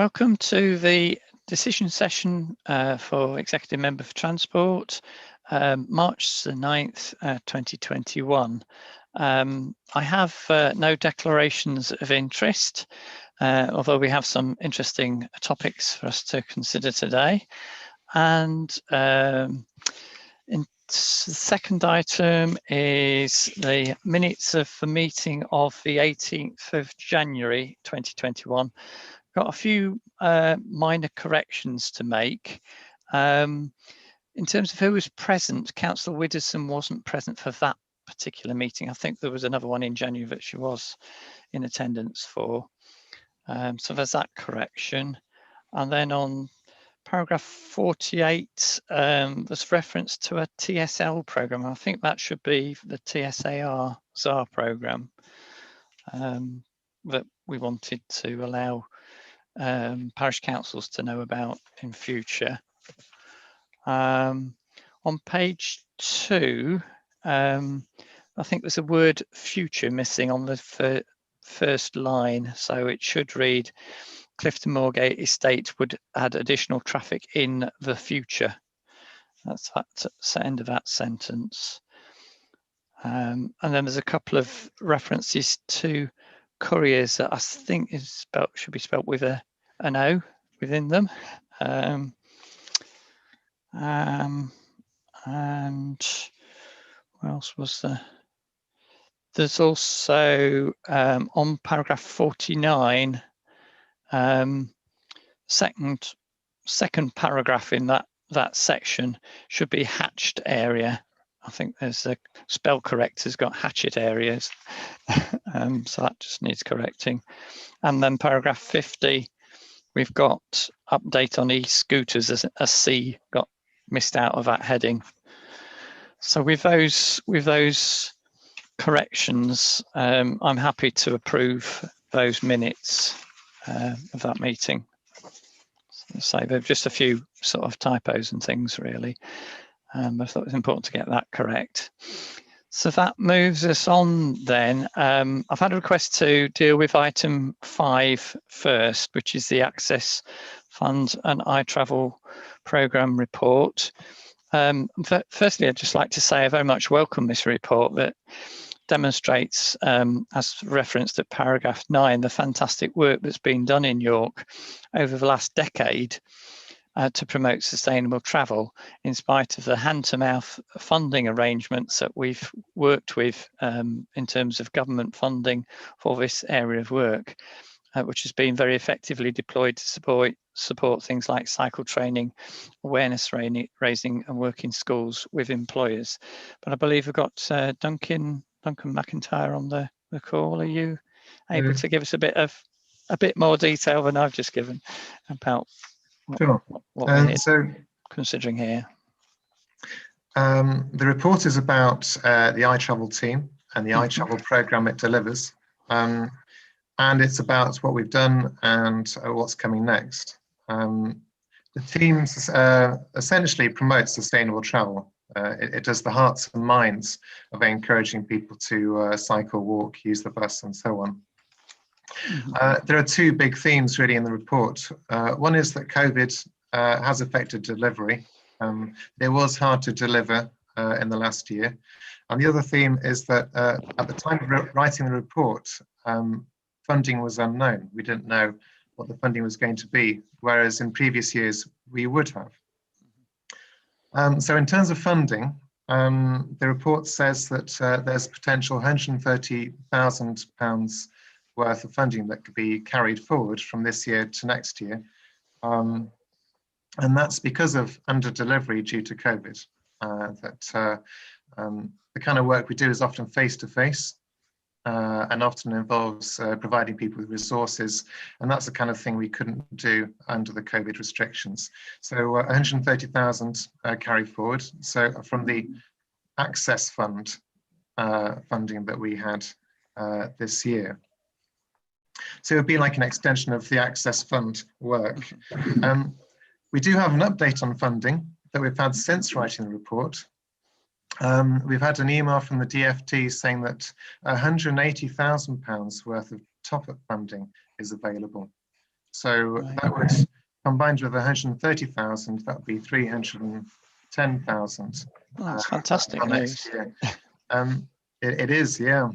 Welcome to the decision session for Executive Member for Transport, March the 9th, 2021. I have no declarations of interest, although we have some interesting topics for us to consider today. And the second item is the minutes of the meeting of the 18th of January 2021. Got a few minor corrections to make. In terms of who was present, Councillor Widdowson wasn't present for that particular meeting. I think there was another one in January that she was in attendance for. So there's that correction. And then on paragraph 48, there's reference to a TSL programme. I think that should be the TSAR ZAR programme that we wanted to allow parish councils to know about in future. On page 2, I think there's a word future missing on the first line, so it should read Clifton Moorgate Estate would add additional traffic in the future. That's the end of that sentence. And then there's a couple of references to couriers that I think should be spelt with an O within them. And what else was there? There's also on paragraph 49, second paragraph in that section should be hatched area. I think there's a spell corrector's got hatchet areas, so that just needs correcting. And then paragraph 50, we've got update on e-scooters as a C got missed out of that heading. So with those corrections, I'm happy to approve those minutes of that meeting. So there's just a few sort of typos and things really. I thought it was important to get that correct. So that moves us on then. I've had a request to deal with item 5 first, which is the Access Fund and iTravel Programme report. Firstly, I'd just like to say I very much welcome this report that demonstrates, as referenced at paragraph 9, the fantastic work that's been done in York over the last decade to promote sustainable travel, in spite of the hand-to-mouth funding arrangements that we've worked with in terms of government funding for this area of work, which has been very effectively deployed to support things like cycle training, awareness raising and work in schools with employers. But I believe we've got Duncan McIntyre on the call. Are you able to give us a bit more detail than I've just given about Sure. what we're considering here? The report is about the iTravel team and the iTravel programme it delivers, and it's about what we've done and what's coming next. The team essentially promotes sustainable travel. It does the hearts and minds of encouraging people to cycle, walk, use the bus and so on. There are two big themes really in the report. One is that COVID has affected delivery. It was hard to deliver in the last year. And the other theme is that at the time of writing the report, funding was unknown. We didn't know what the funding was going to be, whereas in previous years we would have. So in terms of funding, the report says that there's potential £130,000 worth of funding that could be carried forward from this year to next year. And that's because of under-delivery due to COVID. The kind of work we do is often face-to-face and often involves providing people with resources, and that's the kind of thing we couldn't do under the COVID restrictions. So 130,000 carry forward. So from the Access Fund funding that we had this year. So it would be like an extension of the Access Fund work. We do have an update on funding that we've had since writing the report. We've had an email from the DFT saying that £180,000 worth of top-up funding is available. So that would, combined with 130,000, that would be 310,000. That's fantastic news. Next year. It is, yeah.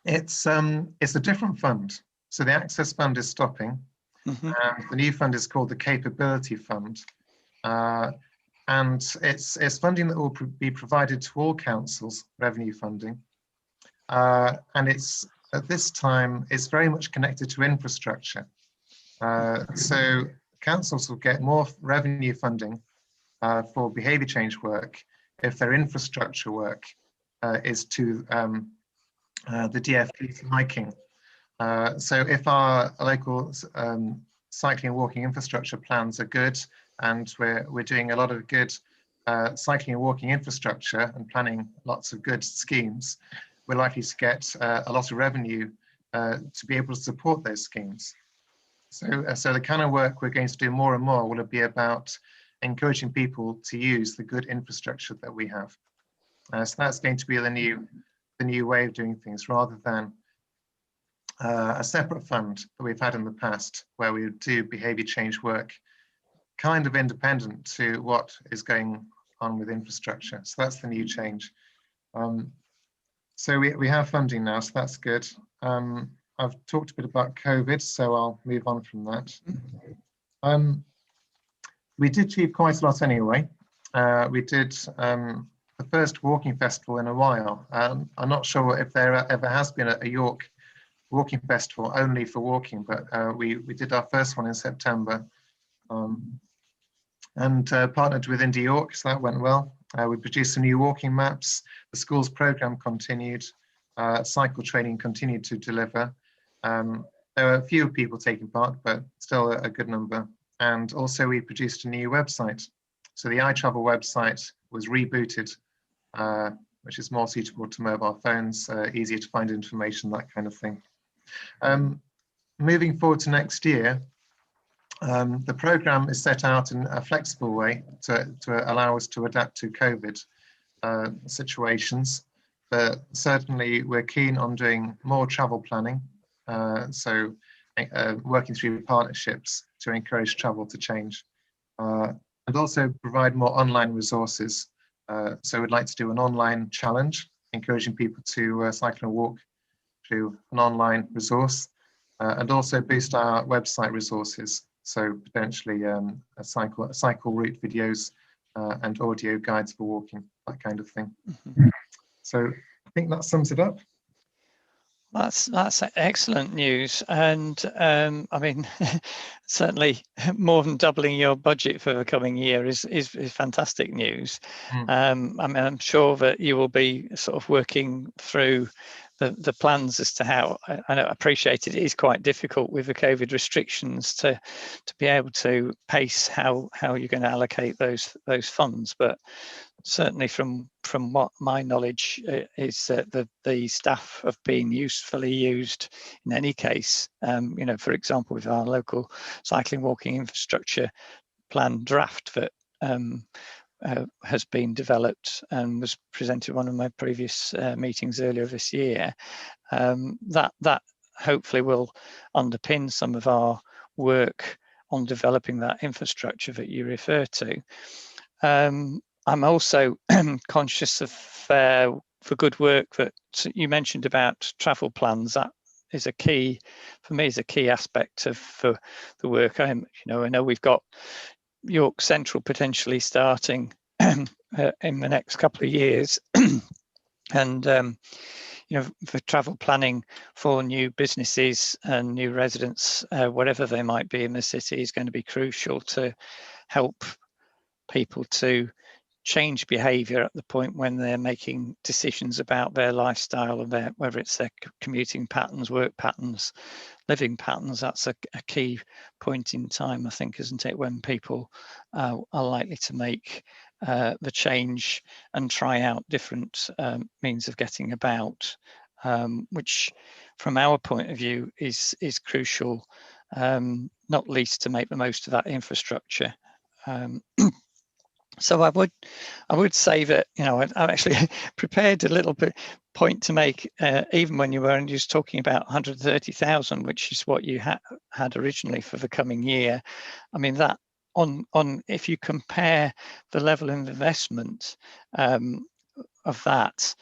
It's a different fund. So the Access Fund is stopping, and the new fund is called the Capability Fund. And it's funding that will be provided to all councils, revenue funding. And it's, at this time, it's very much connected to infrastructure. So councils will get more revenue funding for behaviour change work if their infrastructure work is to the DFP's liking. So if our local cycling and walking infrastructure plans are good, and we're doing a lot of good cycling and walking infrastructure and planning lots of good schemes, we're likely to get a lot of revenue to be able to support those schemes. So the kind of work we're going to do more and more will be about encouraging people to use the good infrastructure that we have. So that's going to be the new way of doing things, rather than a separate fund that we've had in the past, where we do behaviour change work kind of independent to what is going on with infrastructure. So that's the new change. So we have funding now, so that's good. I've talked a bit about COVID, so I'll move on from that. We did achieve quite a lot anyway. We did the first walking festival in a while. I'm not sure if there ever has been a York walking festival only for walking, but we did our first one in September, and partnered with Indie York, so that went well. We produced some new walking maps. The schools program continued. Cycle training continued to deliver. There were a few people taking part, but still a good number. And also we produced a new website. So the iTravel website was rebooted, which is more suitable to mobile phones, easier to find information, that kind of thing. Moving forward to next year, the programme is set out in a flexible way to allow us to adapt to COVID situations. But certainly we're keen on doing more travel planning, so working through partnerships to encourage travel to change, and also provide more online resources. So we'd like to do an online challenge, encouraging people to cycle and walk through an online resource, and also boost our website resources. So potentially a cycle route videos and audio guides for walking, that kind of thing. So I think that sums it up. That's excellent news, and I mean, certainly more than doubling your budget for the coming year is fantastic news. I mean, I'm sure that you will be sort of working through the plans as to how. I appreciate it is quite difficult with the COVID restrictions to be able to pace how you're going to allocate those funds, but certainly from what my knowledge is that the staff have been usefully used in any case. You know, for example, with our local cycling walking infrastructure plan draft that has been developed and was presented at one of my previous meetings earlier this year, that hopefully will underpin some of our work on developing that infrastructure that you refer to. I'm also conscious of the good work that you mentioned about travel plans. That is a key, for me, is a key aspect of the work. I know we've got York Central potentially starting in the next couple of years, and for travel planning for new businesses and new residents, whatever they might be in the city, is going to be crucial to help people to change behaviour at the point when they're making decisions about their lifestyle and whether it's their commuting patterns, work patterns, living patterns. That's a key point in time, I think, isn't it, when people are likely to make the change and try out different means of getting about, which from our point of view is crucial, not least to make the most of that infrastructure. So I would say that, I've actually prepared a little bit point to make, even when you were just talking about 130,000, which is what you had originally for the coming year. I mean, that on if you compare the level of investment of that,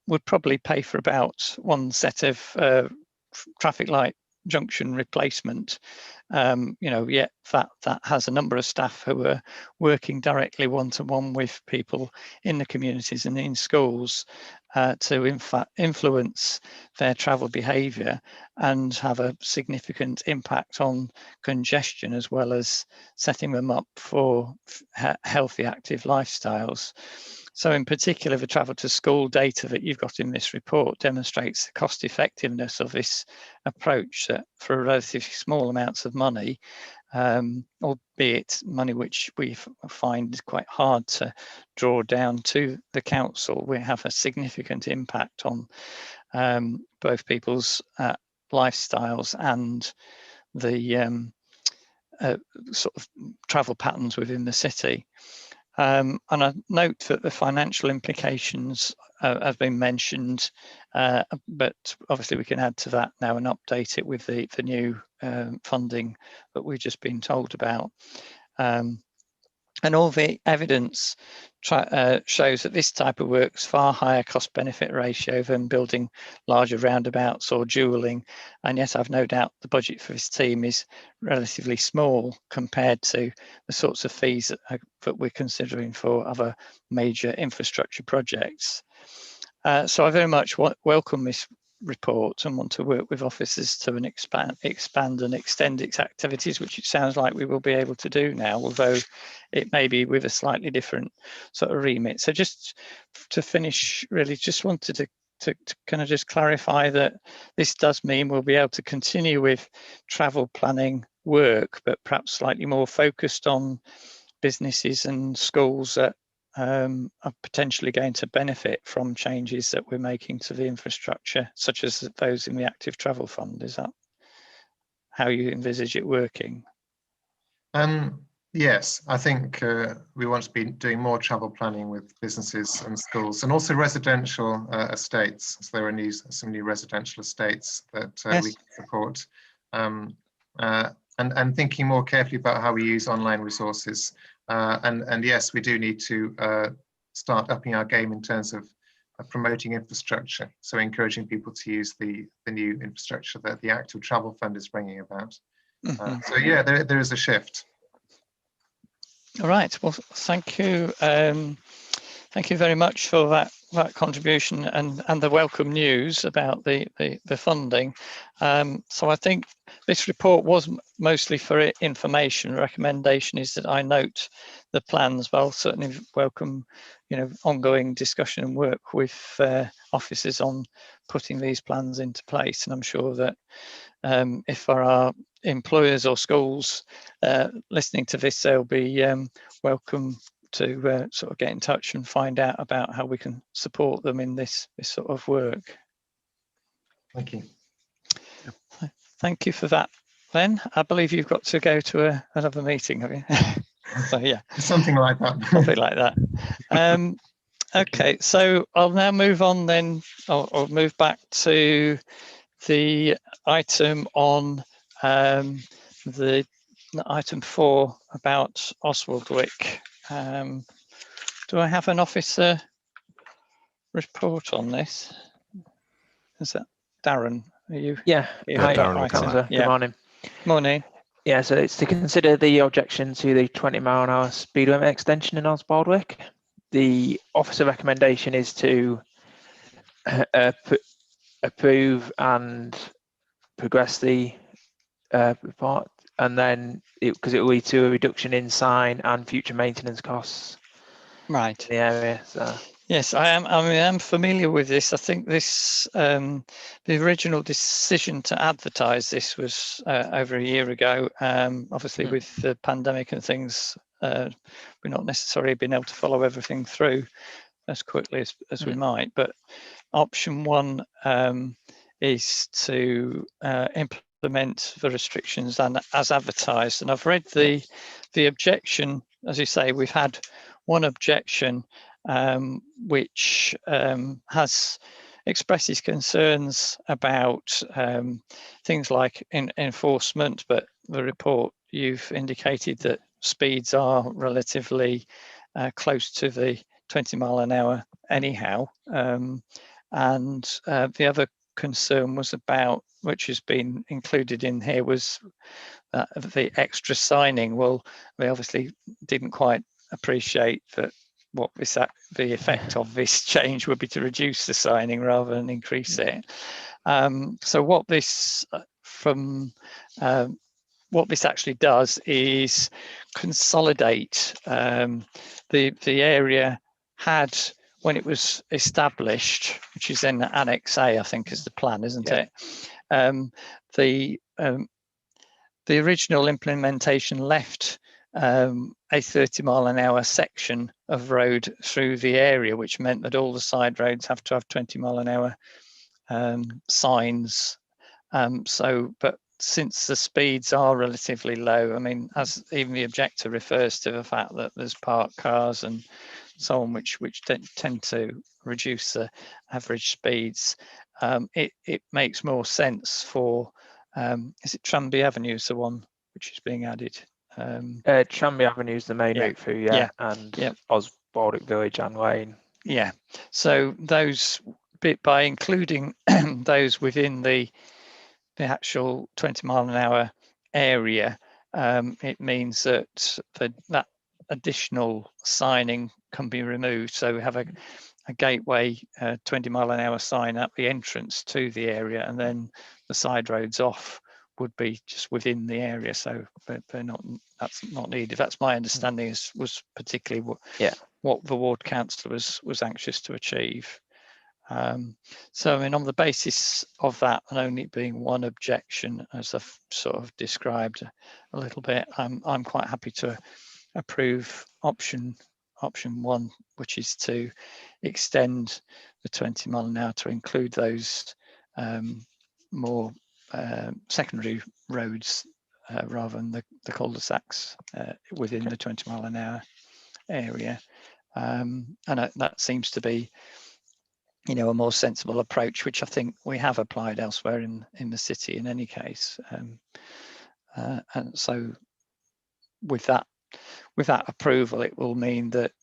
would probably pay for about one set of traffic light junction replacement. Yet that has a number of staff who are working directly one-to-one with people in the communities and in schools to influence their travel behaviour and have a significant impact on congestion, as well as setting them up for healthy, active lifestyles. So in particular, the travel to school data that you've got in this report demonstrates the cost effectiveness of this approach, that for relatively small amounts of money, albeit money which we find quite hard to draw down to the council, we have a significant impact on both people's lifestyles and the sort of travel patterns within the city. And I note that the financial implications have been mentioned, but obviously we can add to that now and update it with the new funding that we've just been told about. And all the evidence shows that this type of work's far higher cost benefit ratio than building larger roundabouts or dualling. And yet I've no doubt the budget for this team is relatively small compared to the sorts of fees that we're considering for other major infrastructure projects. So I very much welcome this report and want to work with officers to expand and extend its activities, which it sounds like we will be able to do now, although it may be with a slightly different sort of remit. So just to finish, really just wanted to kind of just clarify that this does mean we'll be able to continue with travel planning work, but perhaps slightly more focused on businesses and schools that are potentially going to benefit from changes that we're making to the infrastructure, such as those in the Active Travel Fund. Is that how you envisage it working? Yes, I think we want to be doing more travel planning with businesses and schools, and also residential estates. So there are some new residential estates that Yes. we can support, and thinking more carefully about how we use online resources. And yes, we do need to start upping our game in terms of promoting infrastructure. So encouraging people to use the new infrastructure that the Active Travel Fund is bringing about. So yeah, there is a shift. All right. Well, thank you. Thank you very much for that contribution and the welcome news about the funding. So I think this report was mostly for information. Recommendation is that I note the plans, but I'll certainly welcome, ongoing discussion and work with officers on putting these plans into place. And I'm sure that if there are employers or schools listening to this, they'll be welcome to sort of get in touch and find out about how we can support them in this sort of work. Thank you. Thank you for that, Len. I believe you've got to go to another meeting, have you? So yeah, something like that. Something like that. Okay, so I'll now move on then. I'll move back to the item on the item 4 about Osbaldwick. Do I have an officer report on this? Is that Darren? Are you? Yeah. Hi, Darren. Yeah. Good morning. Morning. Yeah, so it's to consider the objection to the 20-mile-an-hour speed limit extension in Osbaldwick. The officer recommendation is to approve and progress the report, and then because it will lead to a reduction in sign and future maintenance costs. Right. In the area. So. Yes, I am familiar with this. I think this the original decision to advertise this was over a year ago. Obviously, with the pandemic and things, we're not necessarily been able to follow everything through as quickly as we might. But option 1 is to implement the restrictions and as advertised. And I've read the objection. As you say, we've had one objection. which has expresses concerns about things like enforcement, but the report, you've indicated that speeds are relatively close to the 20 mile an hour anyhow. And the other concern was about, which has been included in here, was the extra signing. Well, we obviously didn't quite appreciate that what the effect of this change would be to reduce the signing rather than increase it. So what this what this actually does is consolidate the area had when it was established, which is in Annex A, I think, is the plan, isn't it? The original implementation left a 30 mile an hour section of road through the area, which meant that all the side roads have to have 20 mile an hour signs. But since the speeds are relatively low, I mean, as even the objector refers to the fact that there's parked cars and so on, which tend to reduce the average speeds, it makes more sense for, is it Tranby Avenue is the one which is being added? Tranby Avenue is the main route through, and Osbaldwick Village and Lane. Yeah. So those by including those within the actual 20 mile an hour area, it means that that additional signing can be removed. So we have a gateway 20 mile an hour sign at the entrance to the area, and then the side roads off would be just within the area. So they're not, that's not needed. That's my understanding, was particularly what the ward councillor was anxious to achieve. So I mean, on the basis of that, and only being one objection, as I've sort of described a little bit, I'm quite happy to approve option 1, which is to extend the 20 mile an hour to include those more secondary roads rather than the cul-de-sacs within the 20 mile an hour area. And that seems to be, you know, a more sensible approach, which I think we have applied elsewhere in the city in any case. And so with that approval, it will mean that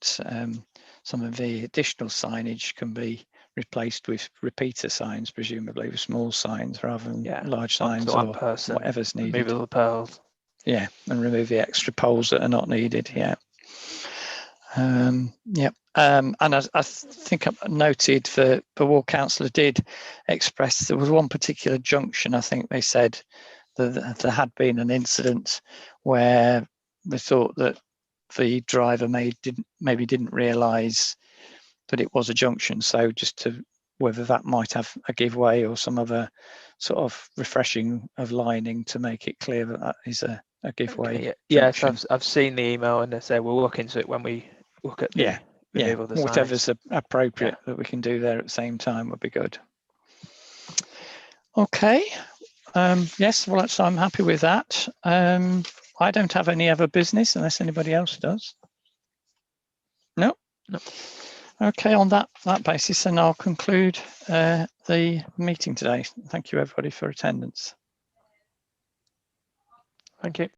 some of the additional signage can be replaced with repeater signs, presumably with small signs rather than large signs, or whatever's needed. Remove the poles. Yeah, and remove the extra poles that are not needed. And I think I noted that the ward councillor did express there was one particular junction. I think they said that there had been an incident where they thought that the driver maybe didn't realise that it was a junction. So just to whether that might have a giveaway or some other sort of refreshing of lining to make it clear that that is a giveaway. Okay, yes, I've seen the email, and they say we'll look into it when we look at the removal of the whatever's appropriate that we can do there at the same time would be good. Okay. Yes, well, I'm happy with that. I don't have any other business unless anybody else does. No. Okay, on that basis, then I'll conclude the meeting today. Thank you, everybody, for attendance. Thank you.